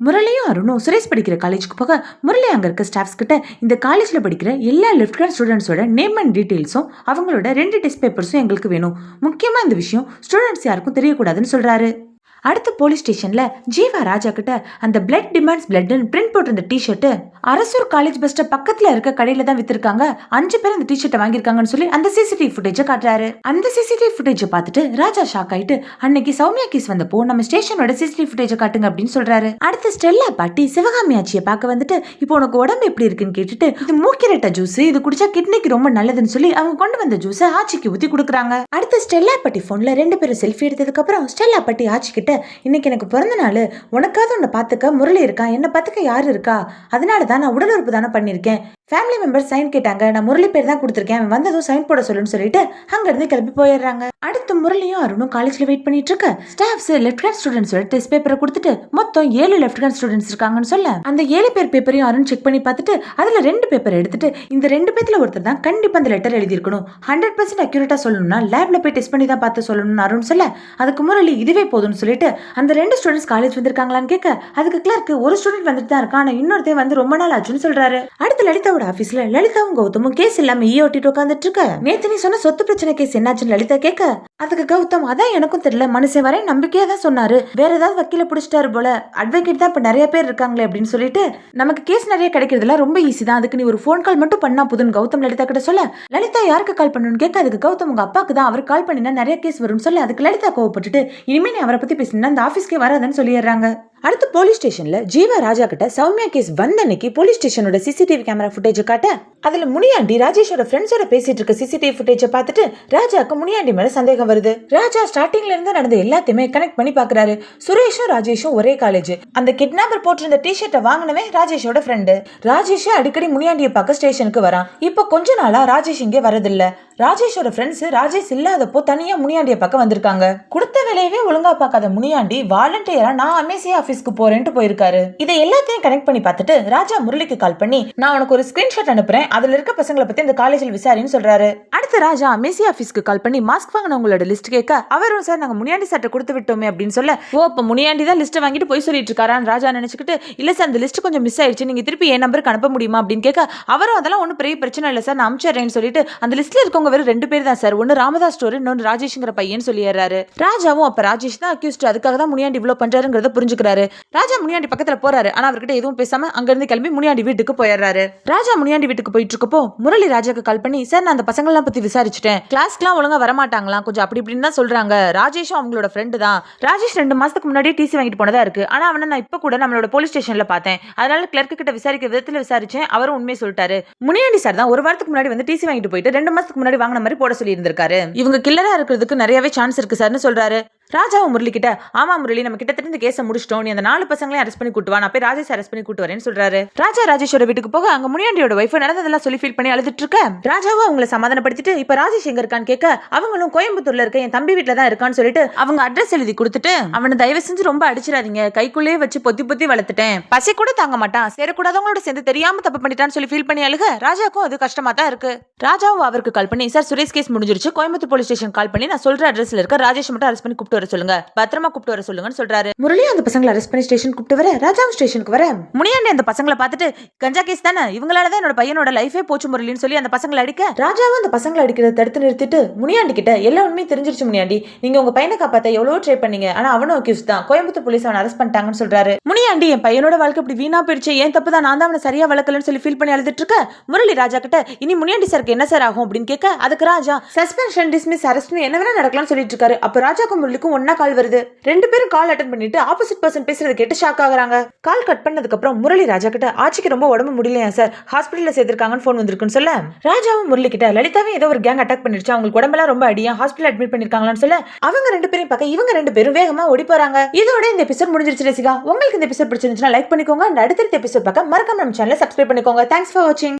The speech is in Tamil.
முரளியும் அருணும் சுரேஷ் படிக்கிற காலேஜுக்கு போக முரளி அங்க இருக்க ஸ்டாஃப்ஸ் கிட்ட இந்த காலேஜ்ல படிக்கிற எல்லா லெஃப்ட் ஹேண்ட் ஸ்டூடெண்ட்ஸோட நேம் அண்ட் டீடைல்ஸும் அவங்களோட 2 டெஸ்ட் பேப்பர்ஸும் எங்களுக்கு வேணும். முக்கியமா இந்த விஷயம் ஸ்டூடெண்ட்ஸ் யாருக்கும் தெரியக்கூடாதுன்னு சொல்றாரு. அடுத்த போலீஸ் ஸ்டேஷன்ல ஜீவா ராஜா கிட்ட அந்த பிளட் டிமாண்ட்ஸ் பிளட்னு பிரிண்ட் போட்டிருந்த டிஷர்ட் அரசூர் காலேஜ் பஸ் பக்கத்துல இருக்க கடையில தான் வித்திருக்காங்க. 5 பேர் அந்த டிஷர்ட்டை வாங்கியிருக்காங்கன்னு சொல்லி அந்த சிசிடிவி ஃபுட்டேஜை காட்டுறாரு. அந்த சிசிடிவி ஃபுட்டேஜை பார்த்துட்டு ராஜா ஷாக் ஆயிட்டு அன்னைக்கு சௌமியா கேஸ் வந்தப்போ நம்ம ஸ்டேஷனோட சிசிடிவி ஃபுட்டேஜை காட்டுங்க அப்படின்னு சொல்றாரு. அடுத்து ஸ்டெல்லா பாட்டி சிவகாமி ஆச்சியை பார்க்க வந்துட்டு இப்போ உனக்கு உடம்பு எப்படி இருக்குன்னு கேட்டுட்டு இது மூக்கிரட்டா ஜூஸ், இது குடிச்சா கிட்னிக்கு ரொம்ப நல்லதுன்னு சொல்லி அவங்க கொண்டு வந்த ஜூஸை ஆச்சிக்கு ஊத்தி கொடுக்குறாங்க. அடுத்து ஸ்டெல்லா பாட்டி போன்ல 2 பேரும் செல்ஃபி எடுத்ததுக்கு அப்புறம் ஸ்டெல்லா பாட்டி ஆச்சி கிட்ட இன்னைக்கு எனக்கு பிறந்த நாள், உனக்காவது உன்னை பார்த்துக்க முரளி இருக்கா, என்ன பார்த்துக்க யாரு இருக்கா, அதனால தான் நான் உடல் உறுப்பு தானே பண்ணிருக்கேன், ஃபேமிலி மெம்பர்ஸ் சைன் கேட்டாங்க, நான் முரளி பேர் தான் கொடுத்துருக்கேன், வந்ததும் சைன் போட சொல்லுன்னு சொல்லிட்டு அங்க இருந்து கிளம்பி போயிடுறாங்க. அடுத்து முரளியும் அருணும் காலேஜ்ல வெயிட் பண்ணிட்டு இருக்க ஸ்டாஃப்ஸ் லெஃப்ட் ஹேண்ட் ஸ்டூடெண்ட்ஸோட டெஸ்ட் பேப்பரை கொடுத்துட்டு மொத்தம் 7 லெஃப்ட் ஹேண்ட் ஸ்டூடெண்ட்ஸ் இருக்காங்கன்னு சொல்ல அந்த 7 பேர் பேப்பரையும் அருண் செக் பண்ணி பார்த்துட்டு அதுல 2 பேப்பர் எடுத்துட்டு இந்த 2 பேர்ல ஒருத்தர் தான் கண்டிப்பா அந்த லெட்டர் எழுதியிருக்கணும், 100% அக்யூரேட்டா சொல்லணும்னா லேப்ல போய் டெஸ்ட் பண்ணி தான் பார்த்து சொல்லணும்னு அருண் சொல்ல அதுக்கு முரளி இதுவே போதும்னு சொல்லிட்டு அந்த 2 ஸ்டூடெண்ட்ஸ் காலேஜ் வந்திருக்காங்களான்னு கேட்க அதுக்கு கிளர்க்கு ஒரு ஸ்டூடெண்ட் வந்துட்டு தான் இருக்கான், ஆனா இன்னொருத்தே வந்து ரொம்ப நாள் ஆச்சுன்னு சொல்றாரு. அடுத்து லலிதாவோட ஆபீஸ்ல லலிதாவும் கௌதமும் கேஸ் இல்லாம ஓட்டிட்டு உட்காந்துட்டு இருக்க நேத்து நீ சொன்ன சொத்து பிரச்சனை கேஸ் என்னாச்சுன்னு லலிதா கேட்க அதுக்கு கௌதம் அதான் எனக்கும் தெரியல, மனுஷன் வரை நம்பிக்கையா தான் சொன்னாரு, வேற ஏதாவது வக்கீல பிடிச்சிட்டாரு போல, அட்வொகேட் தான் இப்ப நிறைய பேர் இருக்காங்களே அப்படின்னு சொல்லிட்டு நமக்கு கேஸ் நிறைய கிடைக்கிறதுல ரொம்ப ஈஸி தான், அதுக்கு நீ ஒரு போன் கால் மட்டும் பண்ணா புதுன்னு கௌதம் லலிதா கிட்ட சொல்ல லலிதா யாருக்கு கால் பண்ணணும்னு கேட்க அதுக்கு கௌதம் உங்க அப்பாக்கு தான், அவர் கால் பண்ணினா நிறைய கேஸ் வரும்னு சொல்ல அதுக்கு லலிதா கோவப்பட்டுட்டு இனிமே நீ அவரை பத்தி பேசினா அந்த ஆபீஸ்க்கே வராதுன்னு சொல்லிடுறாங்க. அடுத்து போலீஸ் ஸ்டேஷன்ல ஜீவா ராஜா கிட்ட சௌமியா கேஸ் வந்த அன்னைக்கு போலீஸ் ஸ்டேஷனோட சிசிடிவி கேமரா ஃபுட்டேஜ் காட்ட அதுல முனியாண்டி ராஜேஷோட ஃப்ரெண்ட்ஸோட பேசிட்டு இருக்க சிசிடிவி ஃபுட்டேஜ் பார்த்துட்டு ராஜாக்கு முனியாண்டி மேல சந்தேகம் வருது. ராஜா ஸ்டார்டிங்ல இருந்து நடந்த எல்லாத்தையுமே கனெக்ட் பண்ணி பாக்குறாரு. சுரேஷும் ராஜேஷும் ஒரே காலேஜ், அந்த கிட்னாப்பர் போட்டிருந்த டிஷர்ட்டை வாங்கினவே ராஜேஷோட ஃப்ரெண்டு. ராஜேஷ் அடிக்கடி முனியாண்டியை பார்க்க ஸ்டேஷனுக்கு வரான். இப்போ கொஞ்ச நாளா ராஜேஷ் இங்கே வரதில்ல. ராஜேஷோட ஃப்ரெண்ட்ஸ் ராஜேஷ் இல்லாதப்போ தனியா முனியாண்டியை பார்க்க வந்திருக்காங்க. கொடுத்த வேலையவே ஒழுங்கா பார்க்காத முனியாண்டி வாலண்டியரா நான் அமேசியா ஆபீஸ்க்கு போறேன்ட்டு போயிருக்காரு. இதை எல்லாத்தையும் கனெக்ட் பண்ணி பார்த்துட்டு ராஜா முரளிக்கு கால் பண்ணி நான் உனக்கு ஒரு ஸ்கிரீன்ஷாட் அனுப்புறேன், அதுல இருக்க பசங்களை பத்தி இந்த காலேஜில் விசாரின்னு சொல்றாரு. அடுத்து ராஜா அமேசியா ஆபீஸ்க்கு கால் பண்ணி மாஸ்க் வாங்கினவங்களோட லிஸ்ட் கேட்க அவரும் சார் நாங்க முனியாண்டி சார்ட்ட கொடுத்து விட்டோமே அப்படின்னு சொல்ல ஓ அப்ப முனியாண்டி தான் லிஸ்ட் வாங்கிட்டு போய் சொல்லிட்டு இருக்காரான்னு ராஜா நினைச்சுக்கிட்டு இல்ல சார் அந்த லிஸ்ட் கொஞ்சம் மிஸ் ஆயிடுச்சு, நீங்க திருப்பி என் நம்பருக்கு அனுப்ப முடியுமா அப்படின்னு கேட்க அவரும் அதெல்லாம் ஒன்றும் பெரிய பிரச்சனை இல்லை சார் நான் அனுப்பிச்சிடுறேன்னு சொல்லிட்டு அந்த லிஸ்ட்ல இருக்கவங்க வெறும் 2 பேர் தான் சார், ஒன்னு ராமதாஸ் ஸ்டோர் இன்னொன்று ராஜேஷ்ங்கிற பையன் சொல்லிடுறாரு. ராஜாவும் அப்ப ராஜேஷ் தான் அக்யூஸ்ட், அதுக்காக தான் முனியாண்டி இவ்வளவு பண்றாருங்கிறத புரிஞ்சுக்கிறாரு. ராஜா முனியாண்டி பக்கத்துல போறாரு, ஆனா அவர்கிட்ட எதுவும் பேசாம அங்க இருந்து கிளம்பி முனியாண்டி வீட்டுக்கு போயிடுறாரு. ராஜா முனியாண்டி வீட்டுக்கு போயிட்டு இருக்கப்போ முரளி ராஜாக்கு கால் பண்ணி சார் நான் அந்த பசங்களெல்லாம் பத்தி விசாரிச்சுட்டேன், கிளாஸ்க்குலாம் ஒழுங்கா வரமாட்டாங்களாம், கொஞ்சம் அப்படி இப்படின்னு தான் சொல்றாங்க, ராஜேஷும் அவங்களோட ஃப்ரெண்டு தான், ராஜேஷ் 2 மாசத்துக்கு முன்னாடி டிசி வாங்கிட்டு போனதா இருக்கு, ஆனா அவனை நான் இப்ப கூட நம்மளோட போலீஸ் ஸ்டேஷன்ல பார்த்தேன், அதனால கிளர்க்கு கிட்ட விசாரிக்க விதத்துல விசாரிச்சேன், அவரும் உண்மையை சொல்லிட்டாரு, முனியாண்டி சார் தான் 1 வாரத்துக்கு முன்னாடி வந்து டிசி வாங்கிட்டு போயிட்டு 2 மாசத்துக்கு முன்னாடி வாங்கின மாதிரி போட சொல்லி இருந்திருக்காரு, இவங்க கில்லரா இருக்கிறதுக்கு நிறையவே சான்ஸ் இருக்கு சார்னு சொல்றாரு. ராஜாவும் முரளி கிட்ட ஆமா முரளி நம்ம கிட்டத்தட்ட இந்த கேஸை முடிச்சிட்டோம், நீ அந்த 4 பசங்களையும் அரெஸ்ட் பண்ணி கூட்டு வா, நான் போய் ராஜேஷ் அரெஸ்ட் பண்ணி கூட்டு வரேன்னு சொல்றாரு. ராஜா ராஜேஷோட வீட்டுக்கு போக அங்க முனியாண்டியோட வைஃப் நடந்ததெல்லாம் சொல்லி ஃபீல் பண்ணி அழுதுட்டு இருக்க ராஜாவும் அவங்கள சமாதானப்படுத்திட்டு இப்ப ராஜேஷ் எங்க இருக்கான்னு கேட்க அவங்களும் கோயம்புத்தூர்ல இருக்க என் தம்பி வீட்டுல தான் இருக்கான்னு சொல்லிட்டு அவங்க அட்ரஸ் எழுதி கொடுத்துட்டு அவனை தயவு செஞ்சு ரொம்ப அடிச்சிடாதீங்க, கைக்குள்ளேயே வச்சு பொத்தி பொத்தி வளர்த்துட்டேன், பசி கூட தாங்க மாட்டான், சேரக்கூடாதவங்களோட சேர்ந்து தெரியாம தப்பு பண்ணிட்டான்னு சொல்லி ஃபீல் பண்ணி அழுக ராஜாக்கும் அது கஷ்டமா தான் இருக்கு. ராஜாவும் அவருக்கு கால் பண்ணி சார் சுரேஷ் கேஸ் முடிஞ்சிருச்சு, கோயம்புத்தூர் போலீஸ் ஸ்டேஷன் கால் பண்ணி நான் சொல்ற அட்ரஸ்ல இருக்க ராஜேஷ் மட்டும் அரெஸ்ட் பண்ணி கூப்பிட்டு வர சொல்லுங்க, பத்திரமா கூப்பிட்டு வர சொல்லுங்கன்னு சொல்றாரு. முரளி அந்த பசங்களை அரெஸ்ட் பண்ணி ஸ்டேஷன் கூப்பிட்டு வர ராஜாவும் ஸ்டேஷனுக்கு வர முனியாண்டி அந்த பசங்களை பார்த்துட்டு கஞ்சா கேஸ் தானே, இவங்களாலதான் என்னோட பையனோட லைஃபே போச்சு முரளின்னு சொல்லி அந்த பசங்களை அடிக்க ராஜாவும் அந்த பசங்களை அடிக்கிறத தடுத்து நிறுத்திட்டு முனியாண்டி கிட்ட எல்லா உண்மையும் தெரிஞ்சிருச்சு முனியாண்டி, நீங்க உங்க பையனை காப்பாத்த எவ்வளவோ ட்ரை பண்ணீங்க, ஆனா அவனும் அக்யூஸ் தான், கோயம்புத்தூர் போலீஸ் அவனை அரெஸ்ட் பண்ணிட்டாங்கன்னு சொல்றாரு. முனியாண்டி என் பையனோட வாழ்க்கை இப்படி வீணா போயிடுச்சு, ஏன் தப்பு தான், நான் தான் அவனை சரியா வளர்க்கலன்னு சொல்லி ஃபீல் பண்ணி அழுதுட்டு இருக்க முரளி ராஜா கிட்ட இனி முனியாண்டி சாருக்கு என்ன சார் ஆகும் அப்படின்னு கேட்க அதுக்கு ராஜா சஸ்பென்ஷன் டிஸ்மிஸ் அரெஸ்ட் என்ன வேணா நடக்கலாம்னு சொல்லிட்டு இருக்காரு. அப்ப ராஜாக்கும் முரளிக்கும் ஒன்னா கால் வருது. 2 பேரும் கால் அட்டெண்ட் பண்ணிட்டு ஆப்போசிட் பர்சன் பேசுறத கேட்டு ஷாக் ஆகுறாங்க. கால் கட் பண்ணதுக்கு அப்புறம் முரளி ராஜா கிட்ட ஆச்சிக்கு ரொம்ப உடம்பு முடியலையா சார், ஹாஸ்பிட்டல்ல சேர்த்திருக்காங்கன்னு போன் வந்திருக்குன்னு சொல்ல ராஜாவும் முரளி கிட்ட லலிதாவே ஏதோ ஒரு கேங் அட்டாக் பண்ணிருச்சு, அவங்களுக்கு உடம்பெல்லாம் ரொம்ப அடியா ஹாஸ்பிட்டல் அட்மிட் பண்ணிருக்காங்கன்னு சொல்ல அவங்க 2 பேரும் பார்க்க இவங்க 2 பேரும் வேகமா ஓடி போறாங்க. இதோட இந்த எபிசோட் முடிஞ்சிருச்சு. ரசிகா உங்களுக்கு இந்த எபிசோட் பிடிச்சிருந்துச்சுன்னா லைக் பண்ணிக்கோங்க, அடுத்த எபிசோட் பார்க்க மறக்காம நம்ம சேனலை சப்ஸ்கிரைப் பண்ணிக்கோங்க. தேங்க்ஸ் ஃபார் வாட்சிங்.